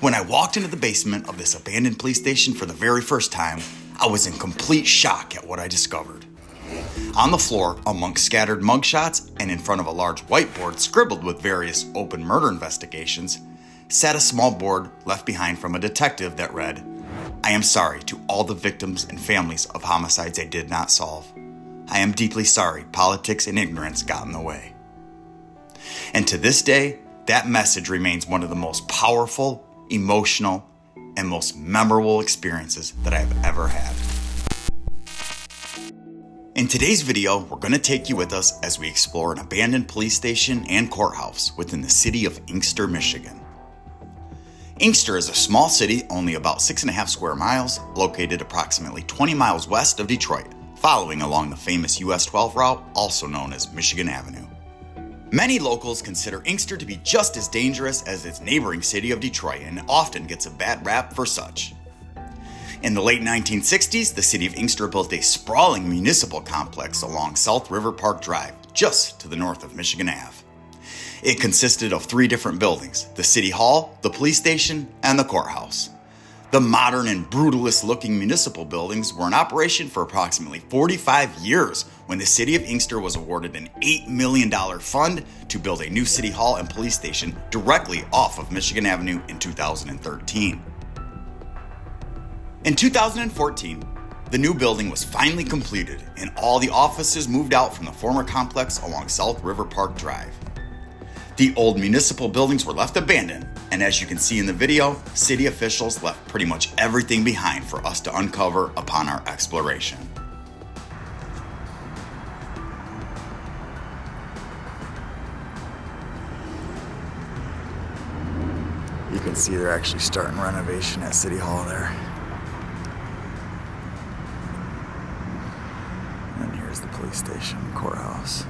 When I walked into the basement of this abandoned police station for the very first time, I was in complete shock at what I discovered. On the floor, amongst scattered mugshots and in front of a large whiteboard scribbled with various open murder investigations, sat a small board left behind from a detective that read, "I am sorry to all the victims and families of homicides I did not solve. I am deeply sorry politics and ignorance got in the way." And to this day, that message remains one of the most powerful, emotional, and most memorable experiences that I have ever had. In today's video, we're going to take you with us as we explore an abandoned police station and courthouse within the city of Inkster, Michigan. Inkster is a small city only about 6.5 square miles, located approximately 20 miles west of Detroit, following along the famous US 12 route, also known as Michigan Avenue. Many locals consider Inkster to be just as dangerous as its neighboring city of Detroit and often gets a bad rap for such. In the late 1960s, the city of Inkster built a sprawling municipal complex along South River Park Drive, just to the north of Michigan Ave. It consisted of 3 different buildings: the city hall, the police station, and the courthouse. The modern and brutalist-looking municipal buildings were in operation for approximately 45 years when the city of Inkster was awarded an $8 million fund to build a new city hall and police station directly off of Michigan Avenue in 2013. In 2014, the new building was finally completed and all the offices moved out from the former complex along South River Park Drive. The old municipal buildings were left abandoned, and as you can see in the video, city officials left pretty much everything behind for us to uncover upon our exploration. You can see they're actually starting renovation at City Hall there. And here's the police station, courthouse.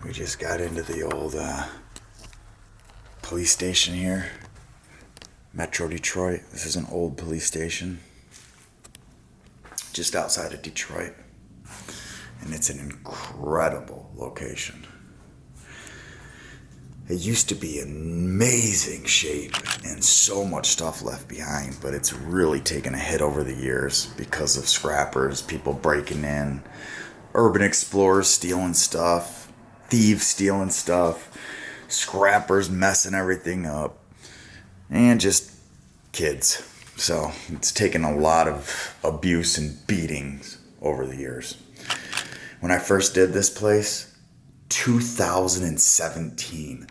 We just got into the old police station here, Metro Detroit. This is an old police station just outside of Detroit, and it's an incredible location. It used to be in amazing shape and so much stuff left behind, but it's really taken a hit over the years because of scrappers, people breaking in, urban explorers stealing stuff, thieves stealing stuff, scrappers messing everything up, and just kids. So it's taken a lot of abuse and beatings over the years. When I first did this place, 2017,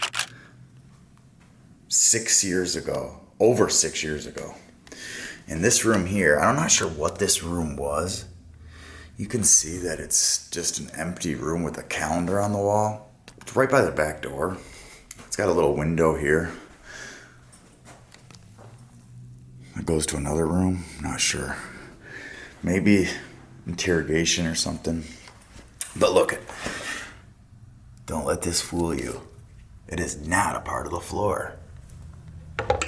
6 years ago, over 6 years ago. In this room here, I'm not sure what this room was. You can see that it's just an empty room with a calendar on the wall. It's right by the back door. It's got a little window here. It goes to another room, not sure. Maybe interrogation or something. But look, don't let this fool you. It is not a part of the floor.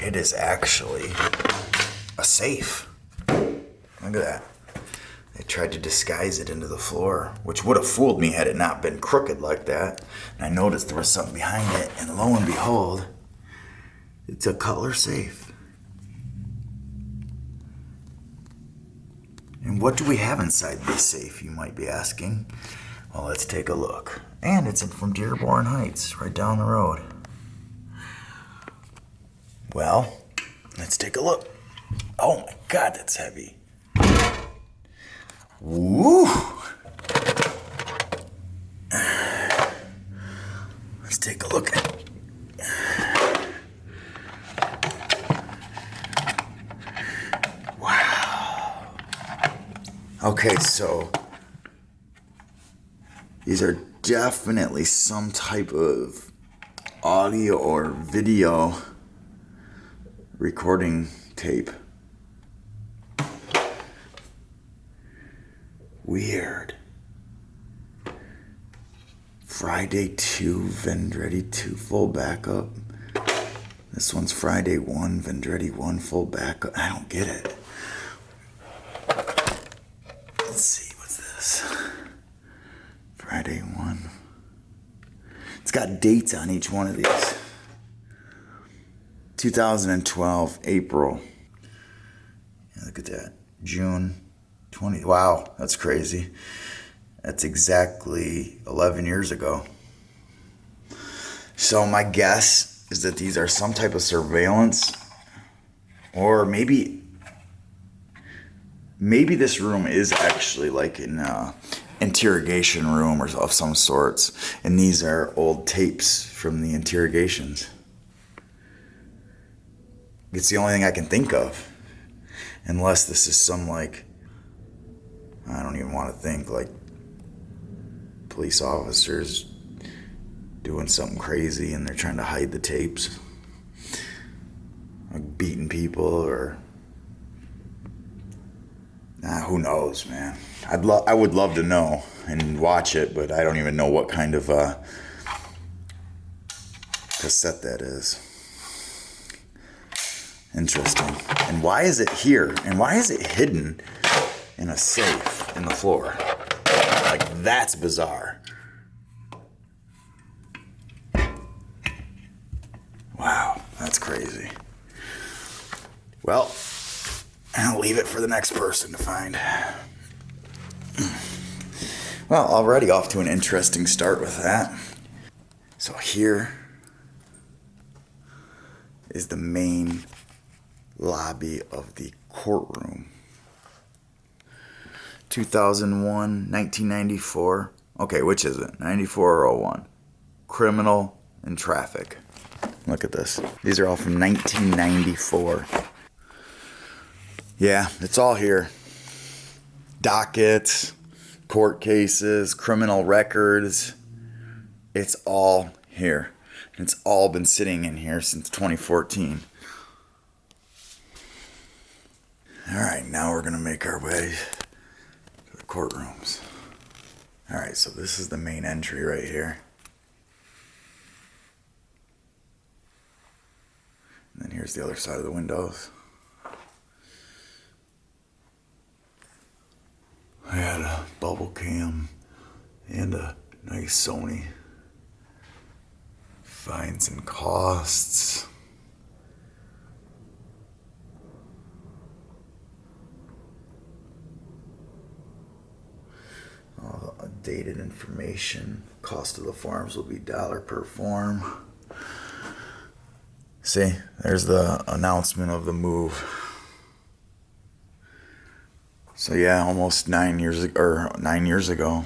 It is actually a safe. Look at that. They tried to disguise it into the floor, which would have fooled me had it not been crooked like that. And I noticed there was something behind it, and lo and behold, it's a Cutler safe. And what do we have inside this safe, you might be asking? Well, let's take a look. And it's from Dearborn Heights, right down the road. Well, let's take a look. Oh my God, that's heavy. Woo! Let's take a look at it. Wow. Okay, so these are definitely some type of audio or video recording tape. Weird. Friday 2, Vendretti 2, full backup. This one's Friday 1, Vendretti 1, full backup. I don't get it. Let's see, what's this? Friday 1. It's got dates on each one of these. 2012, April. Yeah, look at that. June 20. Wow, that's crazy. That's exactly 11 years ago. So my guess is that these are some type of surveillance, or maybe this room is actually like an interrogation room or of some sorts, and these are old tapes from the interrogations. It's the only thing I can think of, unless this is some, like, I don't even want to think, like police officers doing something crazy and they're trying to hide the tapes, like beating people, or who knows, man. I would love to know and watch it, but I don't even know what kind of cassette that is. Interesting. And why is it here? And why is it hidden in a safe in the floor? Like, that's bizarre. Wow, that's crazy. Well, I'll leave it for the next person to find. Well, already off to an interesting start with that. So here is the main lobby of the courtroom. 2001, 1994. Okay, which is it? 94 or 01? Criminal and traffic. Look at this. These are all from 1994. Yeah, it's all here. Dockets, court cases, criminal records. It's all here. It's all been sitting in here since 2014. All right, now we're going to make our way to the courtrooms. All right, so this is the main entry right here. And then here's the other side of the windows. I had a bubble cam and a nice Sony. Fines and costs. Dated information. Cost of the forms will be $1 per form. See, there's the announcement of the move. So yeah, almost 9 years ago.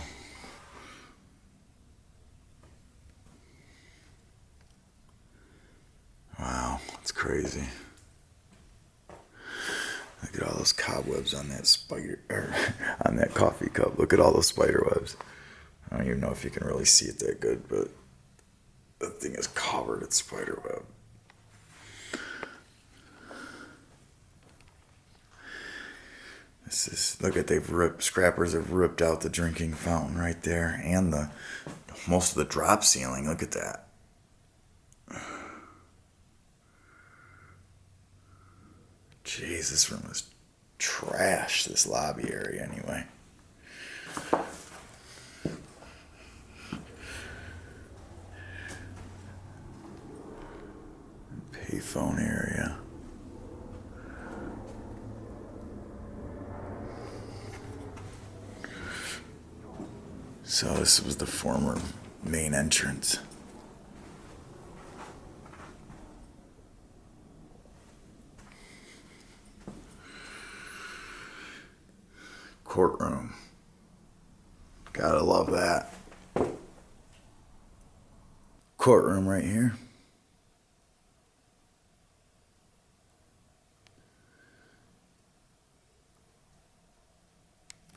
Wow, that's crazy. Look at all those cobwebs on that on that coffee cup. Look at all those spider webs. I don't even know if you can really see it that good, but that thing is covered in spider web. Look at, scrappers have ripped out the drinking fountain right there, and most of the drop ceiling. Look at that. Jeez, this room is trash, this lobby area anyway. Payphone area. So this was the former main entrance. Courtroom. Gotta love that. Courtroom right here.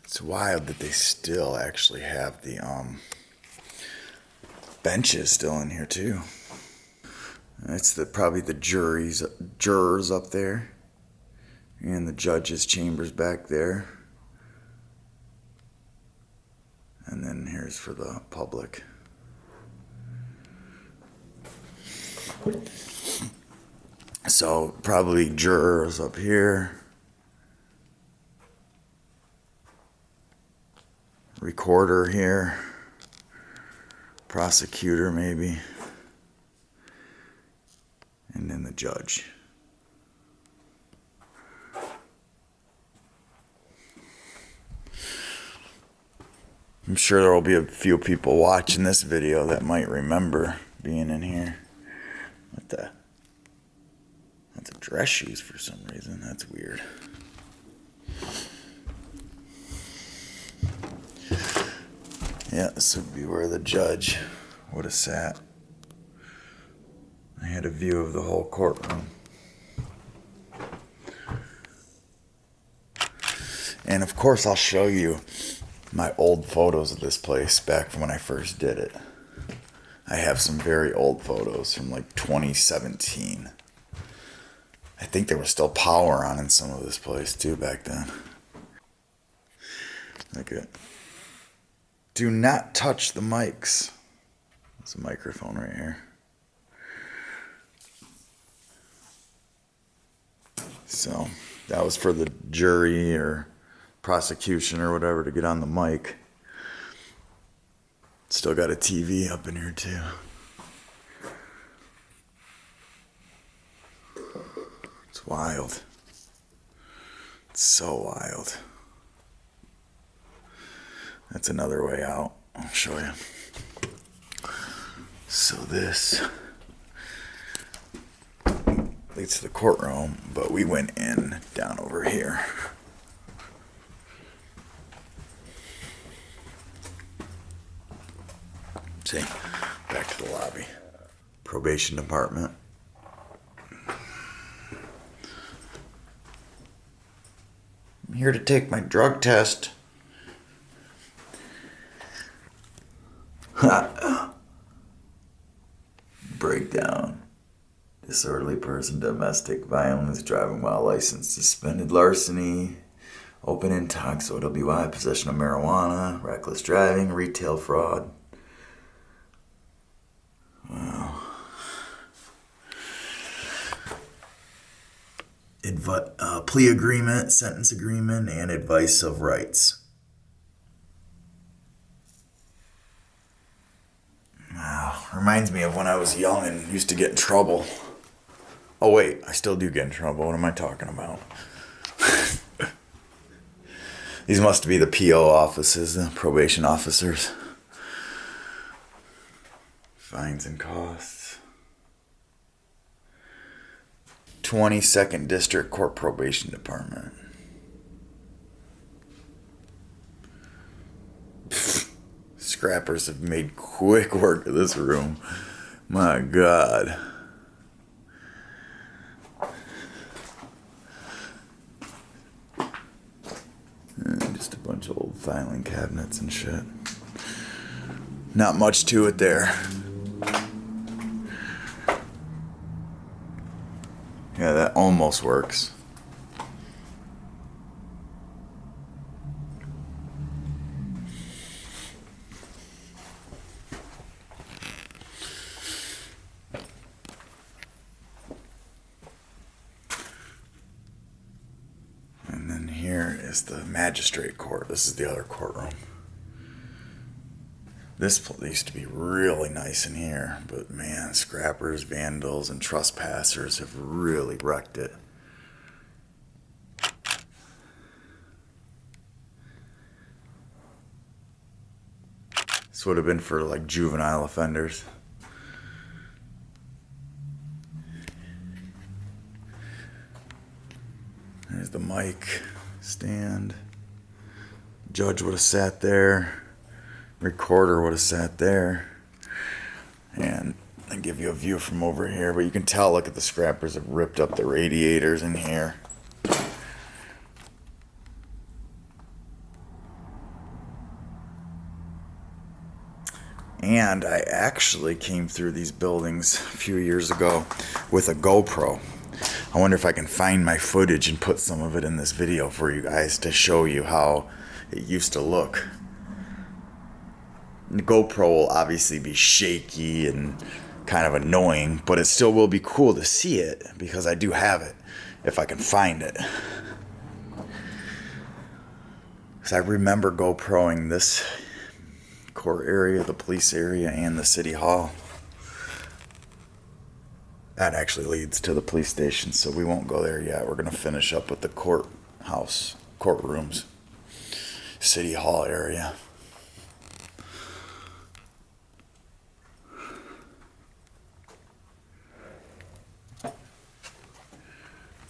It's wild that they still actually have the benches still in here too. That's probably the jurors up there, and the judge's chambers back there. And then here's for the public. So probably jurors up here. Recorder here. prosecutor maybe, and then the judge. I'm sure there will be a few people watching this video that might remember being in here. That's a dress shoes for some reason. That's weird. Yeah, this would be where the judge would have sat. I had a view of the whole courtroom. And of course I'll show you my old photos of this place back from when I first did it. I have some very old photos from like 2017. I think there was still power on in some of this place too back then. Look at it. Do not touch the mics. There's a microphone right here. So that was for the jury or prosecution or whatever to get on the mic. Still got a TV up in here too. It's wild. It's so wild. That's another way out. I'll show you. So this leads to the courtroom, but we went in down over here. See, back to the lobby. Probation department. I'm here to take my drug test. Breakdown. Disorderly person, domestic violence, driving while licensed, suspended larceny, open intox, OWI, possession of marijuana, reckless driving, retail fraud. Wow. Plea agreement, sentence agreement, and advice of rights. Wow. Reminds me of when I was young and used to get in trouble. Oh wait, I still do get in trouble. What am I talking about? These must be the PO offices, the probation officers. Fines and costs. 22nd District Court Probation Department. Scrappers have made quick work of this room. My God. And just a bunch of old filing cabinets and shit. Not much to it there. Yeah, that almost works. And then here is the magistrate court. This is the other courtroom. This place used to be really nice in here, but man, scrappers, vandals, and trespassers have really wrecked it. This would have been for like juvenile offenders. There's the mic stand. Judge would have sat there. Recorder would have sat there. And I give you a view from over here, but you can tell, look at the scrappers have ripped up the radiators in here. And I actually came through these buildings a few years ago with a GoPro. I wonder if I can find my footage and put some of it in this video for you guys to show you how it used to look. The GoPro will obviously be shaky and kind of annoying, but it still will be cool to see it because I do have it if I can find it. Because I remember GoProing this court area, the police area, and the city hall. That actually leads to the police station, so we won't go there yet. We're going to finish up with the courthouse, courtrooms, city hall area.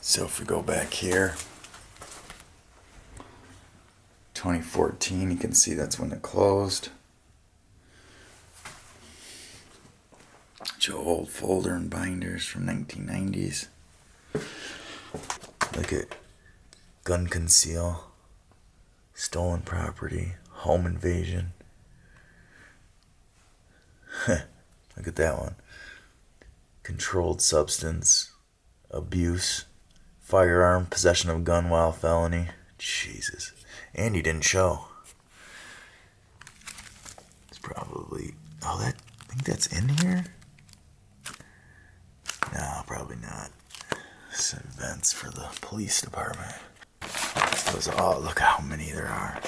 So if we go back here, 2014, you can see that's when it closed. Joe old folder and binders from 1990s. Look at gun conceal, stolen property, home invasion. Look at that one. Controlled substance abuse, firearm, possession of a gun while felony. Jesus. And he didn't show. It's probably, I think that's in here? No, probably not. It's events for the police department. Oh, look how many there are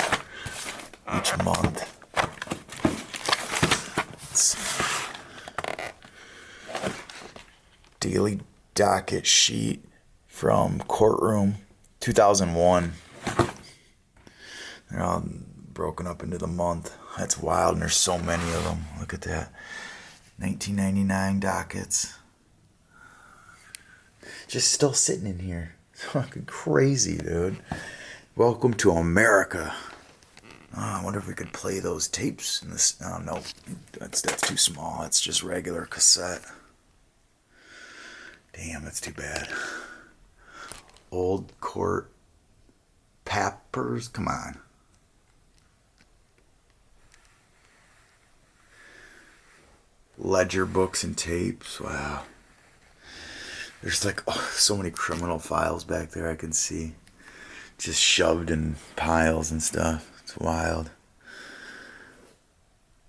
each month. Let's see. Daily docket sheet from Courtroom 2001. They're all broken up into the month. That's wild, and there's so many of them. Look at that. 1999 dockets. Just still sitting in here. Fucking crazy, dude. Welcome to America. Oh, I wonder if we could play those tapes in this. Oh, no. That's too small. That's just regular cassette. Damn, that's too bad. Old court papers. Come on. Ledger books and tapes. Wow. There's like so many criminal files back there I can see. Just shoved in piles and stuff. It's wild.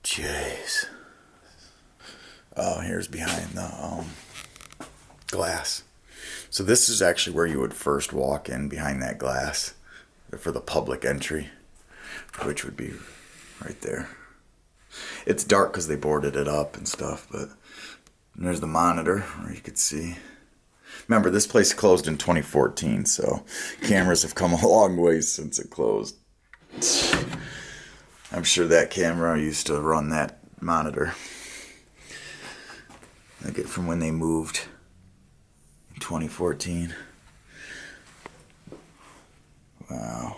Jeez. Oh, here's behind the glass. So this is actually where you would first walk in, behind that glass, for the public entry, which would be right there. It's dark because they boarded it up and stuff, but there's the monitor where you could see. Remember, this place closed in 2014, so cameras have come a long way since it closed. I'm sure that camera used to run that monitor. I get from when they moved in 2014. Wow.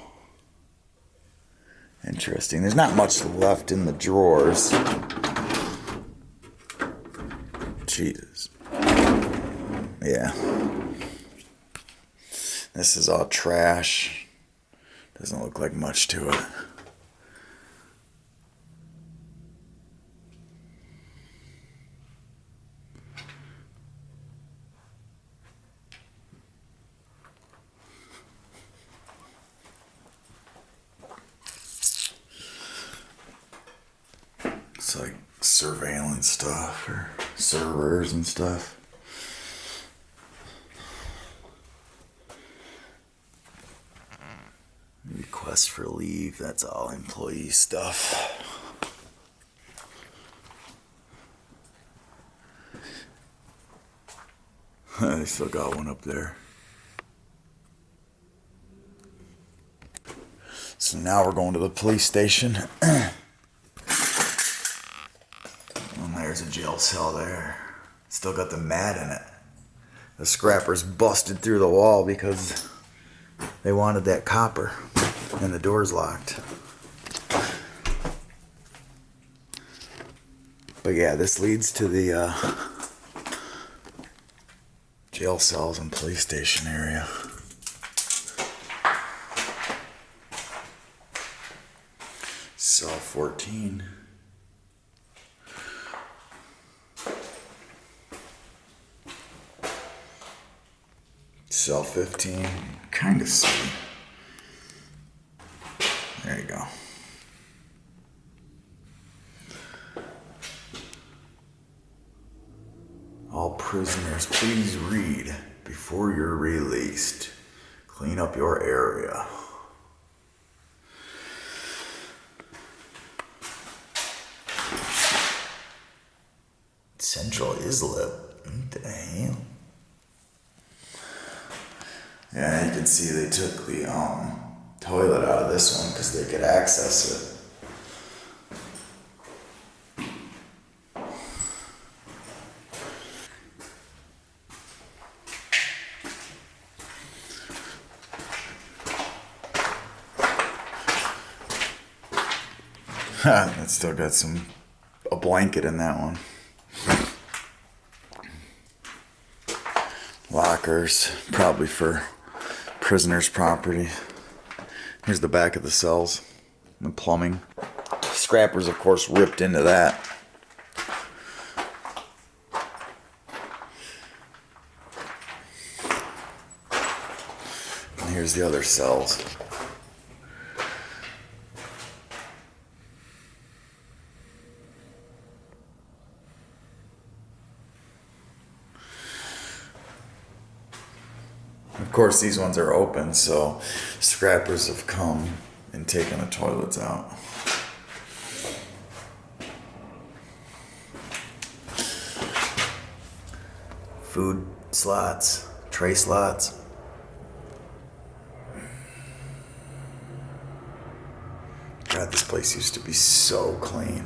Interesting. There's not much left in the drawers. Jesus. Yeah. This is all trash. Doesn't look like much to it. It's like surveillance stuff or servers and stuff. Request for leave, that's all employee stuff. They still got one up there. So now we're going to the police station. Oh, there's a jail cell there. Still got the mat in it. The scrappers busted through the wall because they wanted that copper, and the door's locked. But yeah, this leads to the jail cells and police station area. Cell 14. Cell 15. Kind of see. There you go. All prisoners, please read before you're released. Clean up your area. Central Islip. What the hell? Yeah, you can see they took the toilet out of this one because they could access it. It's still got a blanket in that one. Lockers, probably for prisoners' property. Here's the back of the cells, the plumbing. Scrappers, of course, ripped into that. And here's the other cells. Of course, these ones are open, so scrappers have come and taken the toilets out. Food slots, tray slots. God, this place used to be so clean.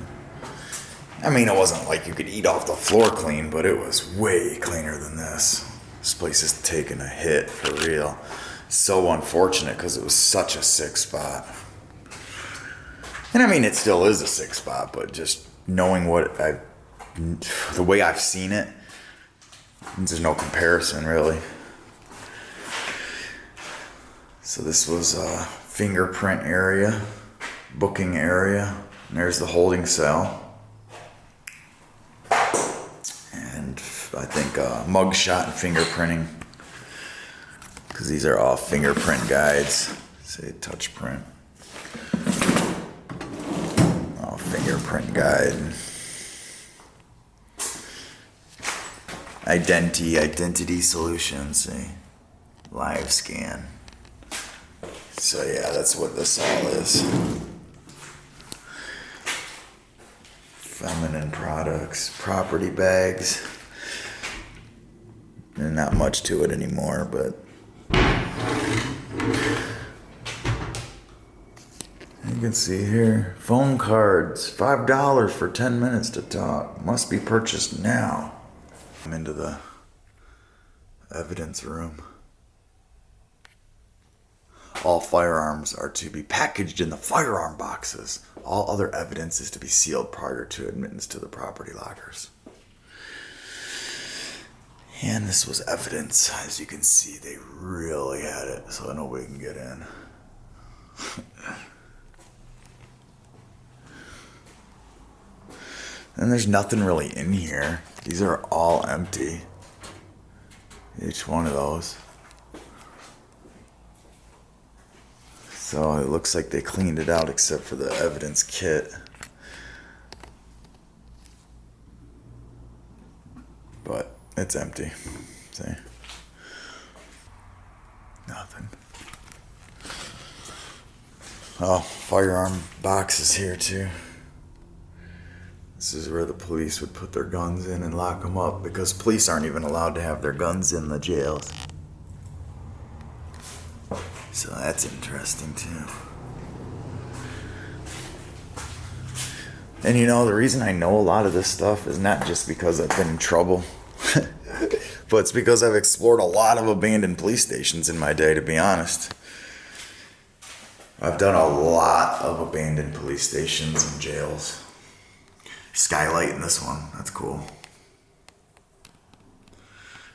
I mean, it wasn't like you could eat off the floor clean, but it was way cleaner than this. This place is taking a hit for real. So unfortunate because it was such a sick spot. And I mean, it still is a sick spot, but just knowing the way I've seen it, there's no comparison really. So this was a fingerprint area, booking area, and there's the holding cell. And I think mugshot and fingerprinting, because these are all fingerprint guides. Say touch print. Oh, fingerprint guide. Identity solutions. See, live scan. So yeah, that's what this all is. Feminine products, property bags. There's not much to it anymore, but you can see here, phone cards, $5 for 10 minutes to talk. Must be purchased now. I'm into the evidence room. All firearms are to be packaged in the firearm boxes. All other evidence is to be sealed prior to admittance to the property lockers. And this was evidence. As you can see, they really had it, so nobody can get in. And there's nothing really in here. These are all empty. Each one of those. So it looks like they cleaned it out except for the evidence kit. But it's empty. See? Nothing. Oh, firearm boxes here too. This is where the police would put their guns in and lock them up, because police aren't even allowed to have their guns in the jails. So that's interesting too. And you know, the reason I know a lot of this stuff is not just because I've been in trouble, but it's because I've explored a lot of abandoned police stations in my day, to be honest. I've done a lot of abandoned police stations and jails. Skylight in this one, that's cool.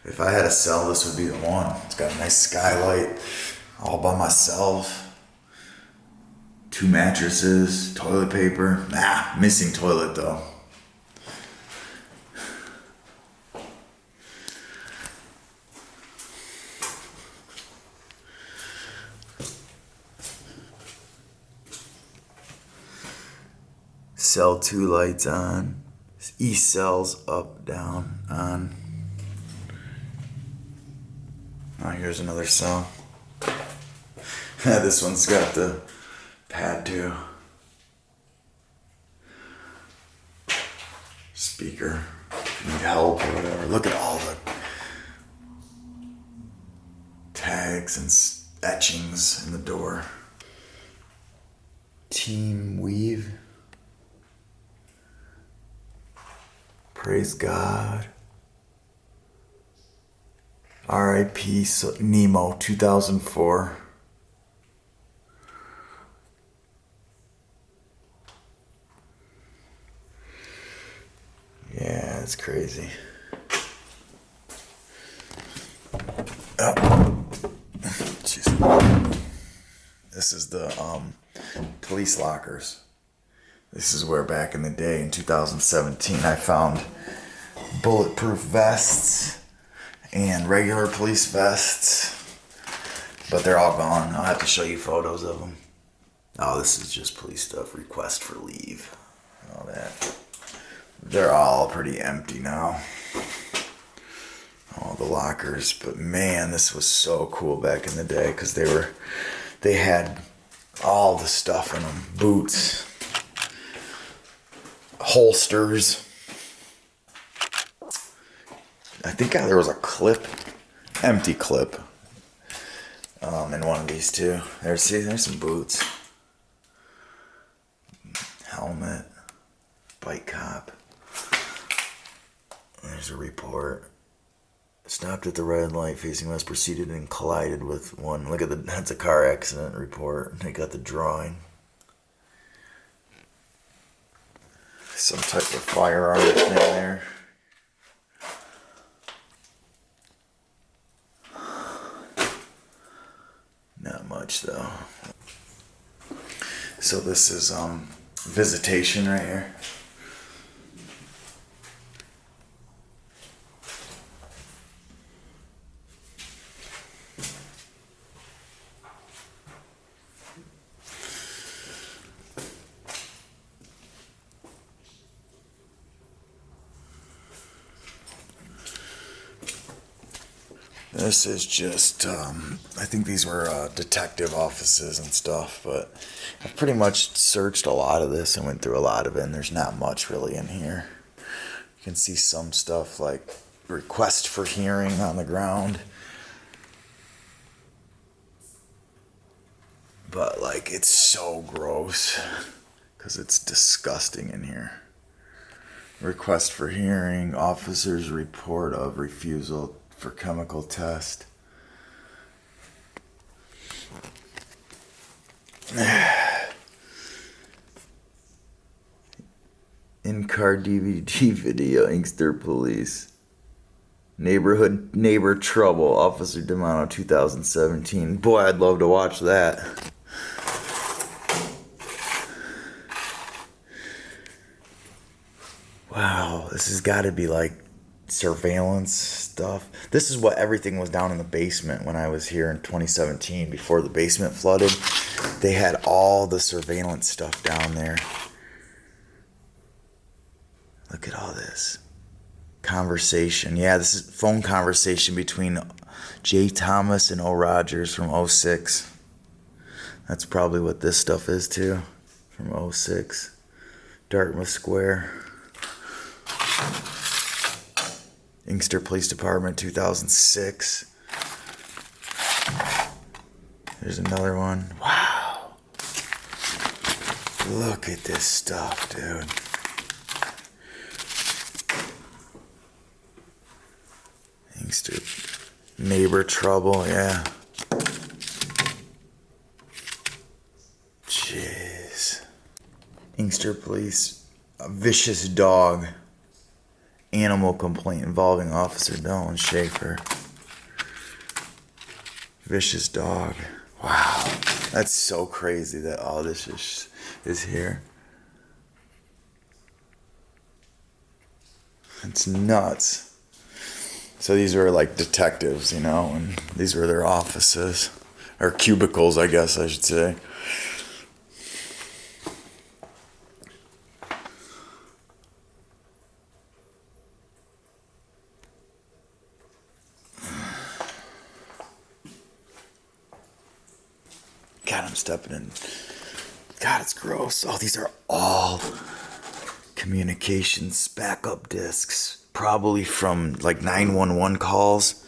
If I had a cell, this would be the one. It's got a nice skylight, all by myself. 2 mattresses, toilet paper. Missing toilet though. Cell 2 lights on. East cells up, down, on. Oh, here's another cell. This one's got the pad too. Speaker, if need help or whatever. Look at all the tags and etchings in the door. Team Weave. Praise God. R.I.P. Nemo 2004. Yeah, it's crazy. Oh. Jeez. This is the police lockers. This is where back in the day in 2017 I found bulletproof vests and regular police vests, but they're all gone. I'll have to show you photos of them. Oh, this is just police stuff. Request for leave. All that. They're all pretty empty now. All the lockers. But man, this was so cool back in the day because they had all the stuff in them. Boots, holsters. I think there was a clip, empty clip, in one of these too. There's some boots. Helmet. Bike cop. There's a report. Stopped at the red light facing west, proceeded and collided with one. Look at that's a car accident report. They got the drawing. Some type of firearm thing there. Not much though. So this is visitation right here. This is just, I think these were detective offices and stuff, but I've pretty much searched a lot of this and went through a lot of it, and there's not much really in here. You can see some stuff like request for hearing on the ground. But like, it's so gross because it's disgusting in here. Request for hearing, officer's report of refusal for chemical test. In-car DVD video, Inkster Police. Neighbor Trouble, Officer Demano 2017. Boy, I'd love to watch that. Wow, this has got to be like surveillance stuff. This is what everything was down in the basement when I was here in 2017 before the basement flooded. They had all the surveillance stuff down there. Look at all this. Conversation. Yeah, this is phone conversation between J. Thomas and O. Rogers from 06. That's probably what this stuff is too. From 06. Dartmouth Square. Inkster Police Department 2006. There's another one. Wow. Look at this stuff, dude. Inkster Neighbor Trouble, yeah. Jeez. Inkster Police, a vicious dog. Animal complaint involving Officer Dylan Schaefer. Vicious dog. Wow. That's so crazy that all this is here. It's nuts. So these were like detectives, you know, and these were their offices. Or cubicles, I guess I should say. God, I'm stepping in. God, it's gross. Oh, these are all communications backup discs. probably from like 911 calls.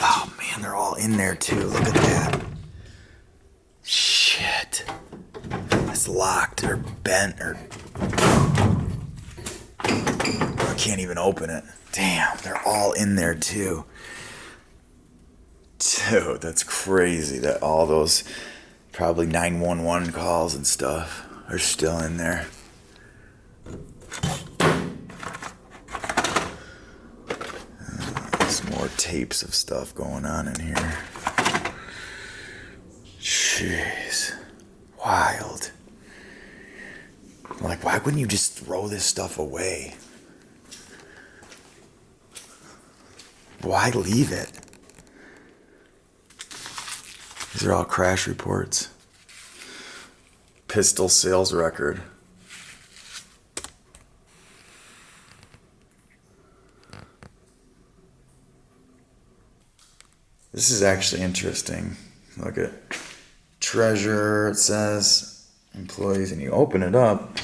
Oh man, they're all in there too. Look at that. Shit. It's locked or bent or... I can't even open it. Damn, they're all in there too. Dude, that's crazy that all those probably 911 calls and stuff are still in there. There's more tapes of stuff going on in here. Jeez. Wild. Like, why wouldn't you just throw this stuff away? Why leave it? These are all crash reports. Pistol sales record. This is actually interesting. Look at treasurer, it says, employees, and you open it up,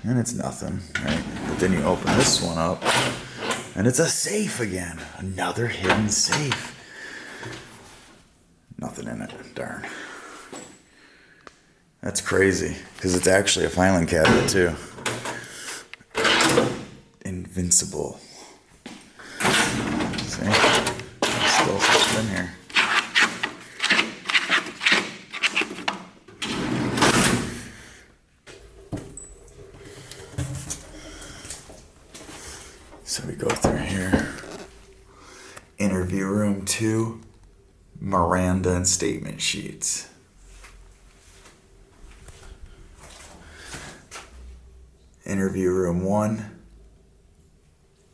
and it's nothing, right? But then you open this one up, and it's a safe again. Another hidden safe. Nothing in it, darn. That's crazy, because it's actually a filing cabinet, too. Invincible. See? There's still stuff in here. So we go through here. Interview room 2. Miranda and statement sheets. Interview room 1.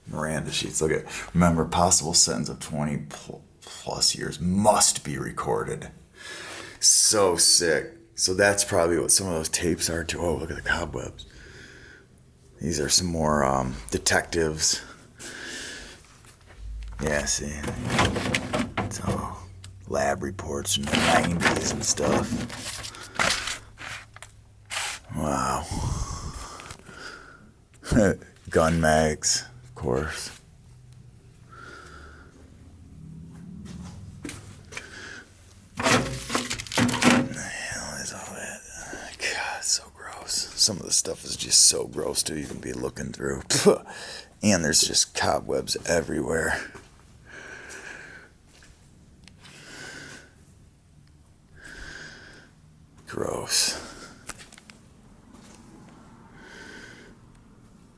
Miranda sheets. Look at, remember, possible sentence of 20 plus years must be recorded. So sick. So that's probably what some of those tapes are too. Oh, look at the cobwebs. These are some more detectives. Yeah, see. It's all lab reports from the 90s and stuff. Wow. Gun mags, of course. What the hell is all that? God, it's so gross. Some of the stuff is just so gross to even be looking through. And there's just cobwebs everywhere. Gross.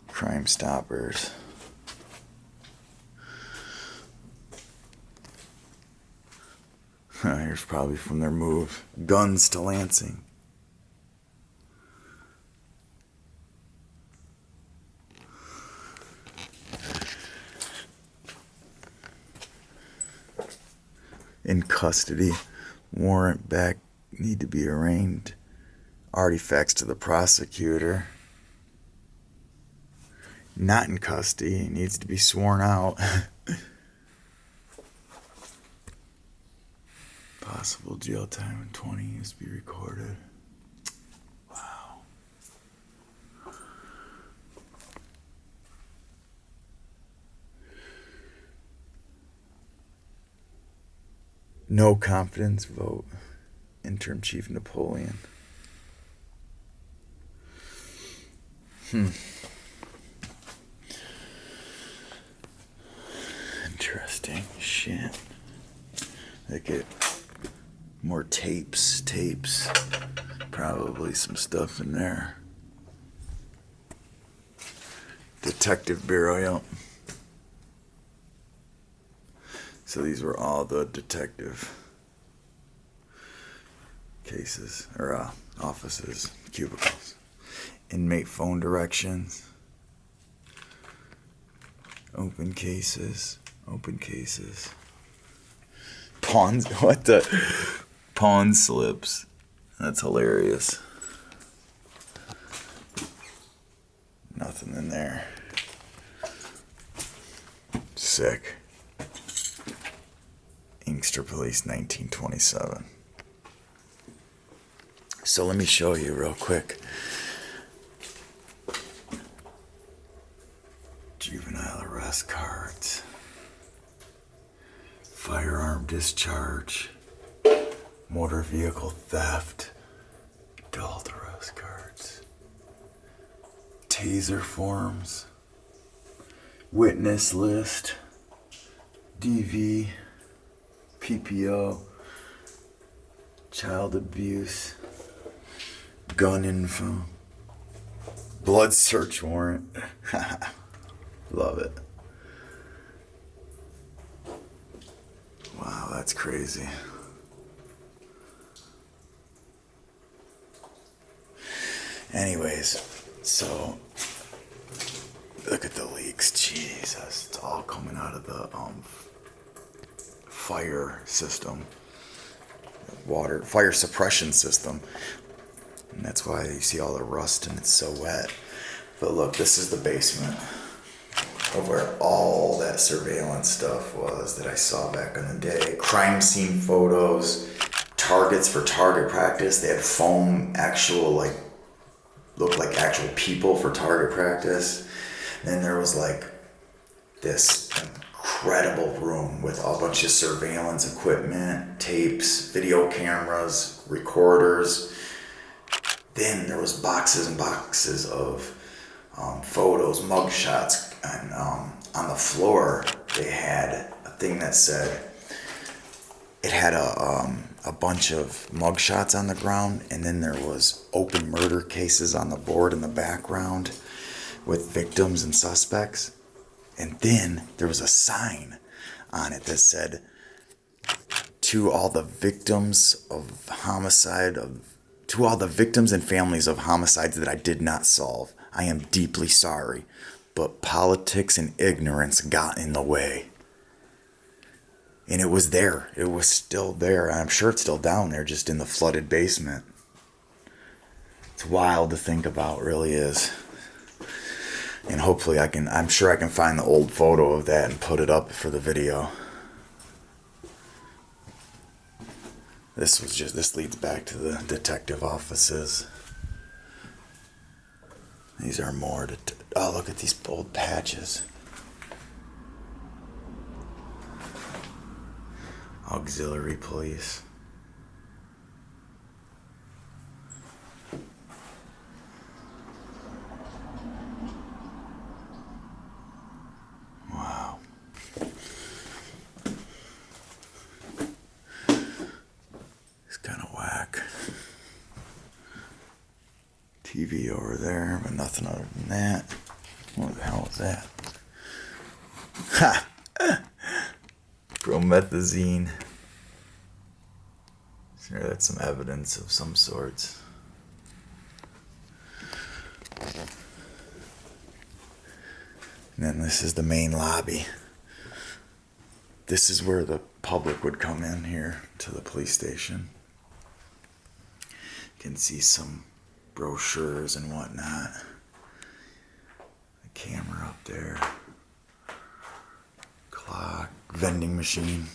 Crime Stoppers. Here's probably from their move. Guns to Lansing. In custody. Warrant back. Need to be arraigned. Artifacts to the prosecutor. Not in custody. He needs to be sworn out. Possible jail time in 20 years to be recorded. Wow. No confidence vote. Interim Chief Napoleon. Interesting shit. Look at more tapes. Probably some stuff in there. Detective Bureau, yep. So these were all the detective cases, or offices, cubicles. Inmate phone directions. Open cases. Pawn, what the? Pawn slips. That's hilarious. Nothing in there. Sick. Inkster Police, 1927. So let me show you real quick. Juvenile arrest card. firearm discharge, motor vehicle theft, adult arrest cards, taser forms, witness list, DV, PPO, child abuse, gun info, blood search warrant. Love it. Wow, that's crazy. Anyways, so look at the leaks. Jesus, it's all coming out of the fire system, fire suppression system, and that's why you see all the rust and it's so wet. But look, this is the basement of where all that surveillance stuff was that I saw back in the day. Crime scene photos, targets for target practice. They had foam, actual, like, looked like actual people for target practice. And then there was like this incredible room with a bunch of surveillance equipment, tapes, video cameras, recorders. Then there was boxes and boxes of photos, mugshots, and on the floor they had a thing that said, it had a bunch of mugshots on the ground, and then there was open murder cases on the board in the background with victims and suspects. And then there was a sign on it that said, to all the victims of homicide, to all the victims and families of homicides that I did not solve, I am deeply sorry, but politics and ignorance got in the way. And it was there. It was still there. I'm sure it's still down there, just in the flooded basement. It's wild to think about, really is. And hopefully I'm sure I can find the old photo of that and put it up for the video. This leads back to the detective offices. These are more, oh, look at these old patches. Auxiliary police. Wow. It's kind of whack. TV over there, but nothing other than that. What the hell is that? Ha! Promethazine. Sure, that's some evidence of some sorts. And then this is the main lobby. This is where the public would come in here to the police station. You can see some brochures and whatnot. The camera up there. Clock, vending machine.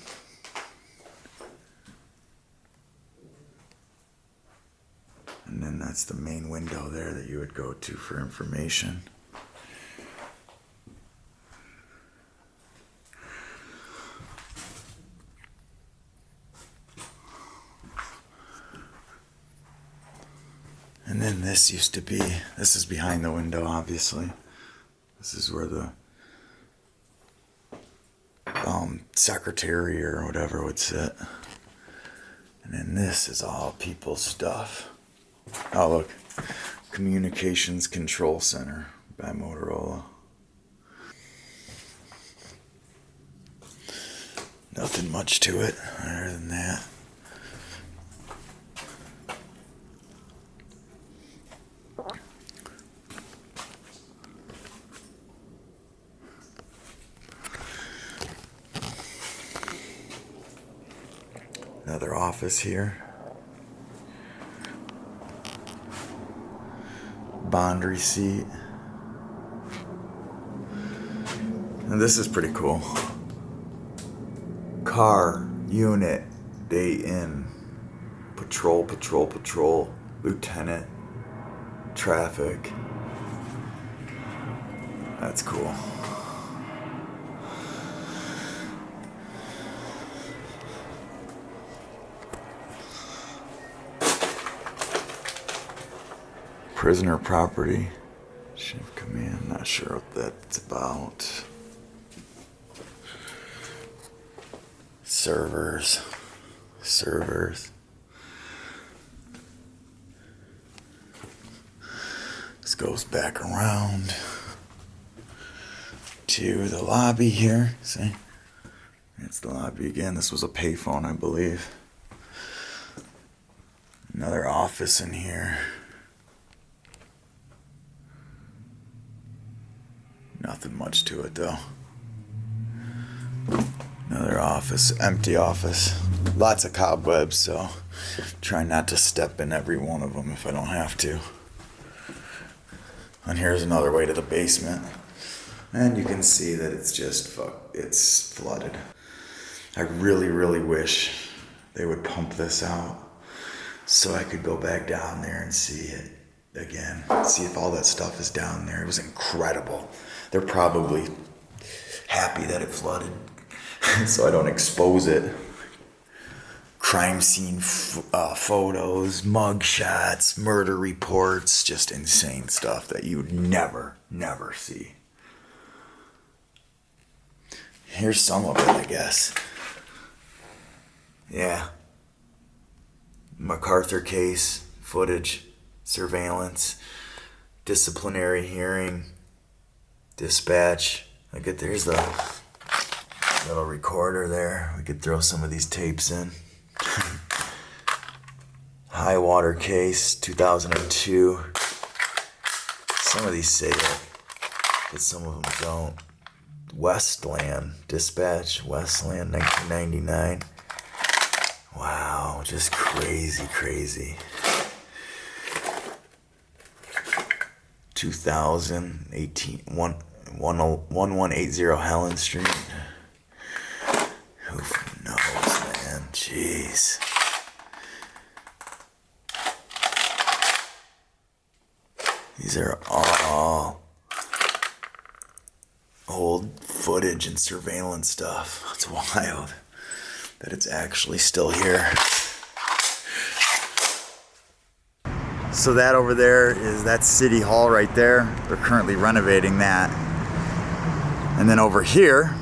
And then that's the main window there that you would go to for information. And then this used to be, this is behind the window, obviously. This is where the secretary or whatever would sit. And then this is all people's stuff. Oh, look. Communications Control Center by Motorola. Nothing much to it other than that. Another office here. Bond receipt. And this is pretty cool. Car, unit, day in. Patrol, lieutenant, traffic. That's cool. Prisoner property. Chain of command, not sure what that's about. Servers. This goes back around to the lobby here. See? It's the lobby again. This was a payphone, I believe. Another office in here. Nothing much to it though. Another office, empty office. Lots of cobwebs, so try not to step in every one of them if I don't have to. And here's another way to the basement. And you can see that it's flooded. I really, really wish they would pump this out so I could go back down there and see it again. See if all that stuff is down there. It was incredible. They're probably happy that it flooded so I don't expose it. Crime scene photos, mug shots, murder reports, just insane stuff that you would never see. Here's some of it, I guess. Yeah. MacArthur case, footage, surveillance, disciplinary hearing, dispatch. There's the little recorder there. We could throw some of these tapes in. High water case, 2002. Some of these say that, but some of them don't. Westland, dispatch, Westland, 1999. Wow, just crazy. 2018, 1180 Helen Street. Who knows, man? Jeez. These are all old footage and surveillance stuff. It's wild that it's actually still here. So that over there that's City Hall right there. They're currently renovating that. And then over here,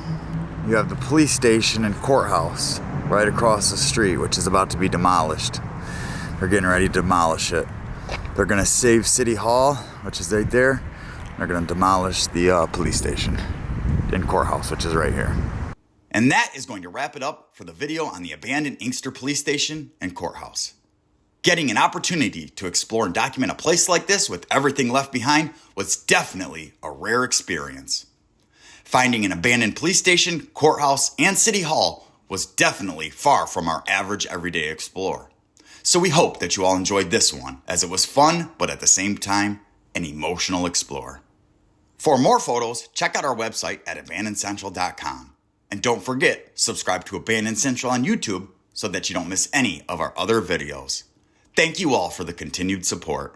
you have the police station and courthouse right across the street, which is about to be demolished. They're getting ready to demolish it. They're gonna save City Hall, which is right there. They're gonna demolish the police station and courthouse, which is right here. And that is going to wrap it up for the video on the abandoned Inkster police station and courthouse. Getting an opportunity to explore and document a place like this with everything left behind was definitely a rare experience. Finding an abandoned police station, courthouse, and city hall was definitely far from our average everyday explorer. So we hope that you all enjoyed this one, as it was fun, but at the same time, an emotional explore. For more photos, check out our website at abandonedcentral.com. And don't forget, subscribe to Abandoned Central on YouTube so that you don't miss any of our other videos. Thank you all for the continued support.